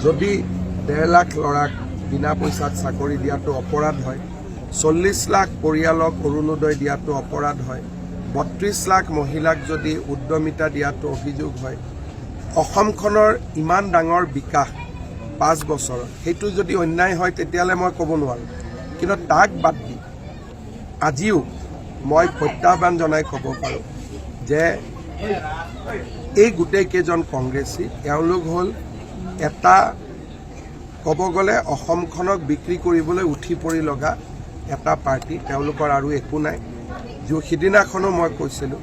যদি 1.5 লাখ ল'ৰাক বিনা পইচাত চাকৰি দিয়াটো অপৰাধ হয়, 40 লাখ পৰিয়ালক অৰুণোদয় দিয়াটো অপৰাধ হয়, 32 লাখ মহিলাক যদি উদ্যমিতা দিয়াটো অভিযোগ হয়, অসমখনৰ ইমান ডাঙৰ বিকাশ 5 বছৰত সেইটো যদি অন্যায় হয় তেতিয়াহ'লে মই ক'ব নোৱাৰোঁ। কিন্তু তাক বাদ দি আজিও মই প্ৰত্যাহ্বান জনাই ক'ব পাৰোঁ যে এই গোটেইকেইজন কংগ্ৰেছী এওঁলোক হ'ল এটা ক'ব গ'লে অসমখনক বিক্ৰী কৰিবলৈ উঠি পৰি লগা এটা পাৰ্টি। তেওঁলোকৰ আৰু একো নাই। সিদিনাখনো মই কৈছিলোঁ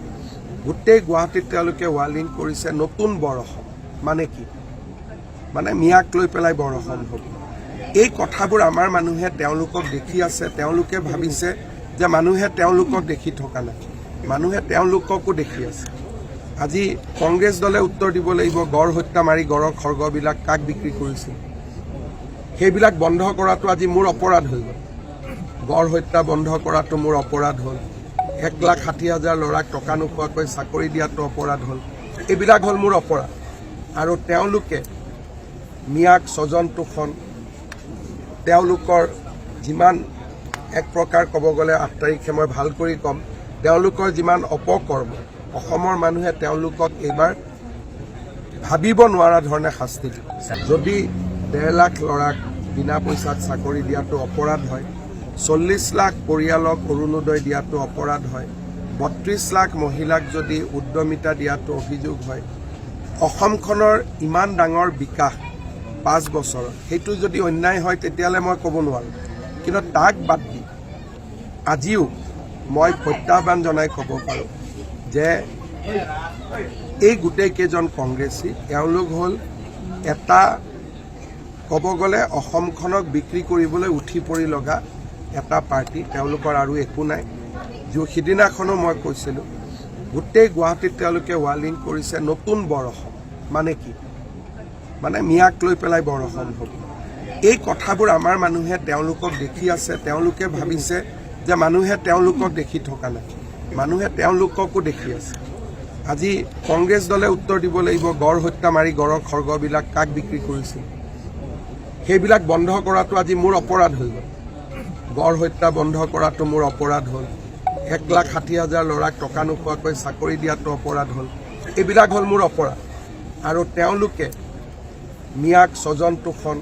গোটেই গুৱাহাটীত তেওঁলোকে ৱালিং কৰিছে নতুন বৰ অসম। মানে কি? মানে মিয়াক লৈ পেলাই বৰ অসম হ'ব। এই কথাবোৰ আমাৰ মানুহে তেওঁলোকক দেখি আছে। তেওঁলোকে ভাবিছে যে মানুহে তেওঁলোকক দেখি থকা নাই, মানুহে তেওঁলোককো দেখি আছে। আজি কংগ্ৰেছ দলে উত্তৰ দিব লাগিব গড় হত্যা মাৰি গড়ৰ খৰ্গবিলাক কাক বিক্ৰী কৰিছিল। সেইবিলাক বন্ধ কৰাটো আজি মোৰ অপৰাধ হৈ গ'ল। গড় হত্যা বন্ধ কৰাটো মোৰ অপৰাধ হ'ল। 1,60,000 ল'ৰাক টকা নোখোৱাকৈ চাকৰি দিয়াটো অপৰাধ হ'ল। এইবিলাক হ'ল মোৰ অপৰাধ। আৰু তেওঁলোকে মিয়াক স্বজন তোষণ, তেওঁলোকৰ যিমান এক প্ৰকাৰ ক'ব গ'লে 8 তাৰিখে মই ভাল কৰি ক'ম, তেওঁলোকৰ যিমান অপকৰ্ম অসমৰ মানুহে তেওঁলোকক এইবাৰ ভাবিব নোৱাৰা ধৰণে শাস্তি দিব। যদি 1.5 লাখ ল'ৰাক বিনা পইচাত চাকৰি দিয়াটো অপৰাধ হয়, 40 লাখ পৰিয়ালক অৰুণোদয় দিয়াটো অপৰাধ হয়, 32 লাখ মহিলাক যদি উদ্যমিতা দিয়াটো অভিযোগ হয়, অসমখনৰ ইমান ডাঙৰ বিকাশ 5 বছৰত সেইটো যদি অন্যায় হয় তেতিয়াহ'লে মই ক'ব নোৱাৰোঁ। কিন্তু তাক বাদ দি আজিও মই প্ৰত্যাহ্বান জনাই ক'ব পাৰোঁ যে এই গোটেইকেইজন কংগ্ৰেছী এওঁলোক হ'ল এটা ক'ব গ'লে অসমখনক বিক্ৰী কৰিবলৈ উঠি পৰি লগা এটা পাৰ্টি। তেওঁলোকৰ আৰু একো নাই। সিদিনাখনো মই কৈছিলোঁ গোটেই গুৱাহাটীত তেওঁলোকে ৱালিং কৰিছে নতুন বৰ অসম। মানে কি? মানে মিয়াক লৈ পেলাই বৰ অসম হ'ব। এই কথাবোৰ আমাৰ মানুহে তেওঁলোকক দেখি আছে। তেওঁলোকে ভাবিছে যে মানুহে তেওঁলোকক দেখি থকা নাই, মানুহে তেওঁলোককো দেখি আছে। আজি কংগ্ৰেছ দলে উত্তৰ দিব লাগিব গড় হত্যা মাৰি গড়ৰ খৰ্গবিলাক কাক বিক্ৰী কৰিছিল। সেইবিলাক বন্ধ কৰাটো আজি মোৰ অপৰাধ হৈ গ'ল। গড় হত্যা বন্ধ কৰাটো মোৰ অপৰাধ হ'ল। 1,60,000 ল'ৰাক টকা নোখোৱাকৈ চাকৰি দিয়াটো অপৰাধ হ'ল। এইবিলাক হ'ল মোৰ অপৰাধ। আৰু তেওঁলোকে মিয়াক স্বজন তোষণ,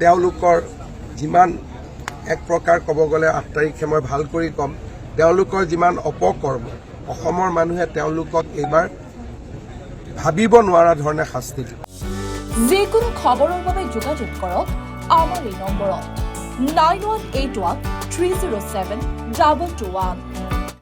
তেওঁলোকৰ যিমান এক প্ৰকাৰ ক'ব গ'লে 8 তাৰিখে মই ভাল কৰি ক'ম, তেওঁলোকৰ যিমান অপকৰ্ম অসমৰ মানুহে তেওঁলোকক এইবাৰ ভাবিব নোৱাৰা ধৰণে শাস্তি দিব। যিকোনো খবৰৰ বাবে যোগাযোগ কৰক আমাৰ এই নম্বৰত 9181 307 2221।